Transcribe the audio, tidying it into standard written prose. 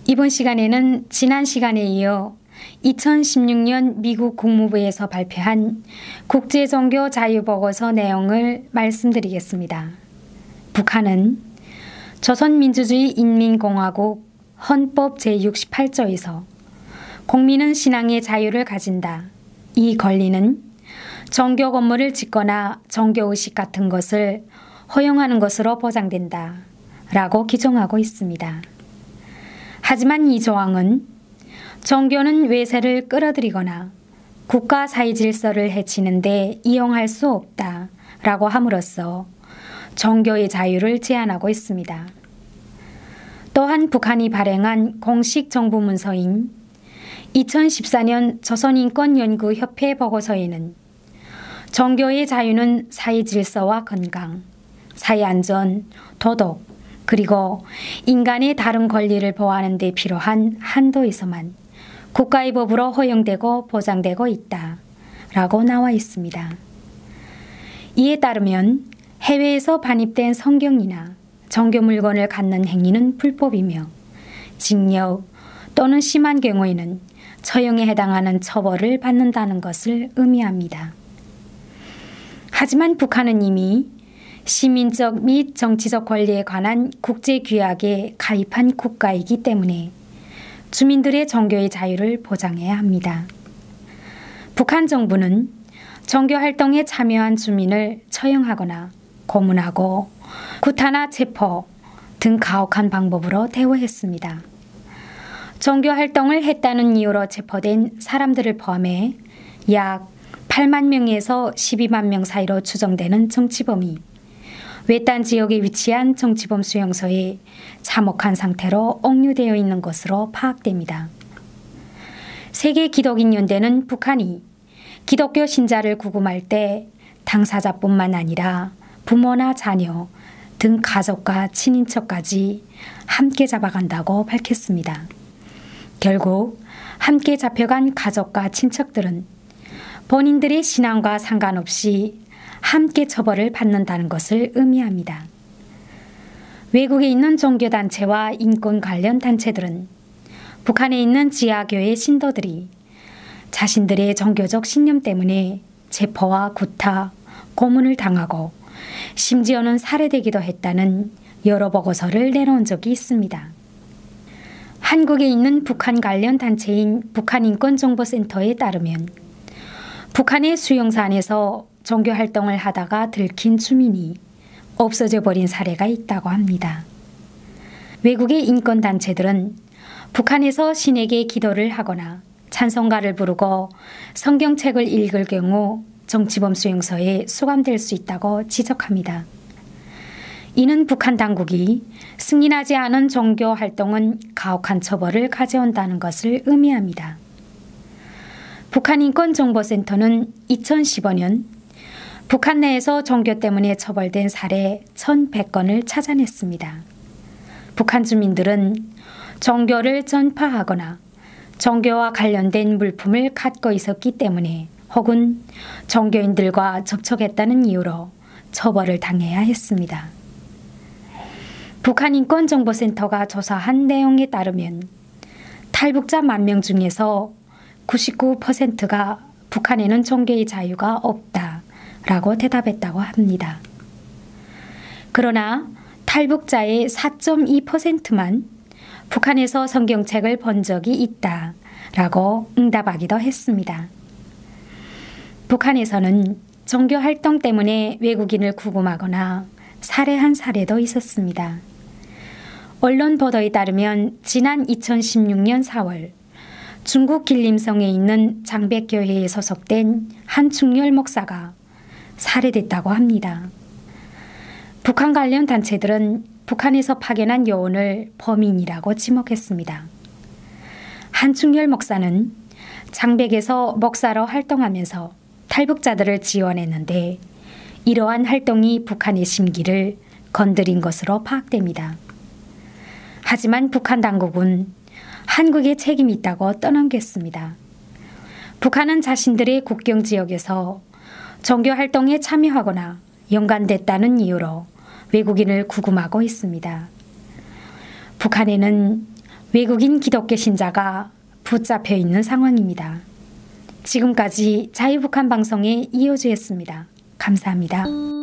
이번 시간에는 지난 시간에 이어 2016년 미국 국무부에서 발표한 국제종교 자유보고서 내용을 말씀드리겠습니다. 북한은 조선민주주의 인민공화국 헌법 제68조에서 국민은 신앙의 자유를 가진다. 이 권리는 종교 건물을 짓거나 종교의식 같은 것을 허용하는 것으로 보장된다. 라고 규정하고 있습니다. 하지만 이 조항은 종교는 외세를 끌어들이거나 국가 사회 질서를 해치는 데 이용할 수 없다. 라고 함으로써 종교의 자유를 제한하고 있습니다. 또한 북한이 발행한 공식 정부 문서인 2014년 조선인권연구협회 보고서에는 종교의 자유는 사회 질서와 건강, 사회 안전, 도덕, 그리고 인간의 다른 권리를 보호하는 데 필요한 한도에서만 국가의 법으로 허용되고 보장되고 있다. 라고 나와 있습니다. 이에 따르면 해외에서 반입된 성경이나 종교 물건을 갖는 행위는 불법이며 징역 또는 심한 경우에는 처형에 해당하는 처벌을 받는다는 것을 의미합니다. 하지만 북한은 이미 시민적 및 정치적 권리에 관한 국제규약에 가입한 국가이기 때문에 주민들의 종교의 자유를 보장해야 합니다. 북한 정부는 종교활동에 참여한 주민을 처형하거나 고문하고 구타나 체포 등 가혹한 방법으로 대우했습니다. 종교활동을 했다는 이유로 체포된 사람들을 포함해 약 8만 명에서 12만 명 사이로 추정되는 정치범이 외딴 지역에 위치한 정치범 수용소에 참혹한 상태로 억류되어 있는 것으로 파악됩니다. 세계기독인연대는 북한이 기독교 신자를 구금할 때 당사자뿐만 아니라 부모나 자녀 등 가족과 친인척까지 함께 잡아간다고 밝혔습니다. 결국 함께 잡혀간 가족과 친척들은 본인들의 신앙과 상관없이 함께 처벌을 받는다는 것을 의미합니다. 외국에 있는 종교단체와 인권 관련 단체들은 북한에 있는 지하교회 신도들이 자신들의 종교적 신념 때문에 체포와 구타, 고문을 당하고 심지어는 살해되기도 했다는 여러 보고서를 내놓은 적이 있습니다. 한국에 있는 북한 관련 단체인 북한인권정보센터에 따르면 북한의 수용소 안에서 종교활동을 하다가 들킨 주민이 없어져 버린 사례가 있다고 합니다. 외국의 인권단체들은 북한에서 신에게 기도를 하거나 찬송가를 부르고 성경책을 읽을 경우 정치범 수용소에 수감될 수 있다고 지적합니다. 이는 북한 당국이 승인하지 않은 종교 활동은 가혹한 처벌을 가져온다는 것을 의미합니다. 북한인권정보센터는 2015년 북한 내에서 종교 때문에 처벌된 사례 1,100건을 찾아냈습니다. 북한 주민들은 종교를 전파하거나 종교와 관련된 물품을 갖고 있었기 때문에 혹은 종교인들과 접촉했다는 이유로 처벌을 당해야 했습니다. 북한인권정보센터가 조사한 내용에 따르면 탈북자 10,000명 중에서 99%가 북한에는 종교의 자유가 없다라고 대답했다고 합니다. 그러나 탈북자의 4.2%만 북한에서 성경책을 본 적이 있다라고 응답하기도 했습니다. 북한에서는 종교활동 때문에 외국인을 구금하거나 살해한 사례도 있었습니다. 언론 보도에 따르면 지난 2016년 4월 중국 길림성에 있는 장백교회에 소속된 한 중열 목사가 살해됐다고 합니다. 북한 관련 단체들은 북한에서 파견한 요원을 범인이라고 지목했습니다. 한충열 목사는 장백에서 목사로 활동하면서 탈북자들을 지원했는데 이러한 활동이 북한의 심기를 건드린 것으로 파악됩니다. 하지만 북한 당국은 한국에 책임이 있다고 떠넘겼습니다. 북한은 자신들의 국경 지역에서 종교활동에 참여하거나 연관됐다는 이유로 외국인을 구금하고 있습니다. 북한에는 외국인 기독교 신자가 붙잡혀 있는 상황입니다. 지금까지 자유북한 방송의 이호주였습니다. 감사합니다.